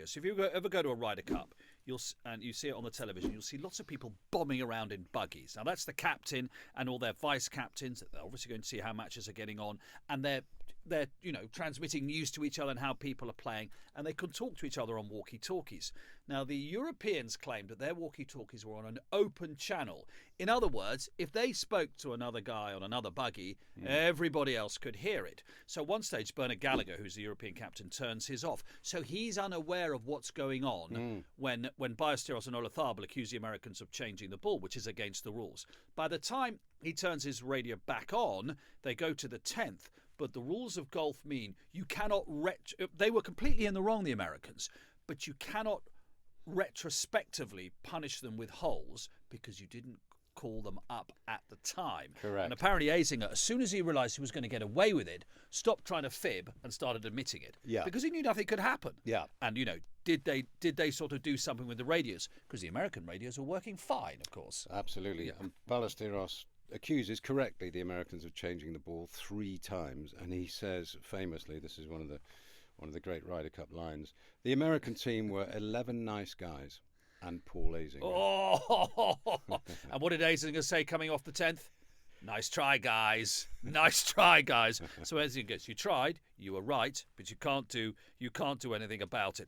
So if you ever go to a Ryder Cup, and you see it on the television, you'll see lots of people bombing around in buggies. Now that's the captain and all their vice captains. They're obviously going to see how matches are getting on, and they're transmitting news to each other and how people are playing, and they can talk to each other on walkie-talkies. Now the Europeans claimed that their walkie-talkies were on an open channel. In other words, if they spoke to another guy on another buggy, everybody else could hear it. So at one stage, Bernard Gallagher, who's the European captain, turns his off. So he's unaware of what's going on when Ballesteros and Olazabal accuse the Americans of changing the ball, which is against the rules. By the time he turns his radio back on, they go to the 10th. But the rules of golf mean you cannot they were completely in the wrong, the Americans, but you cannot retrospectively punish them with holes because you didn't call them up at the time. Correct. And apparently Azinger, as soon as he realised he was going to get away with it, stopped trying to fib and started admitting it. Yeah. Because he knew nothing could happen. Yeah. And, did they sort of do something with the radios? Because the American radios were working fine, of course. Absolutely. Yeah. And Ballesteros accuses correctly the Americans of changing the ball 3 times, and he says famously, this is one of the great Ryder Cup lines, the American team were 11 nice guys and Paul Azinger. Oh, and what did Azinger say coming off the 10th? Nice try, guys. Nice try, guys. So Azinger goes, you tried, you were right, but you can't do anything about it.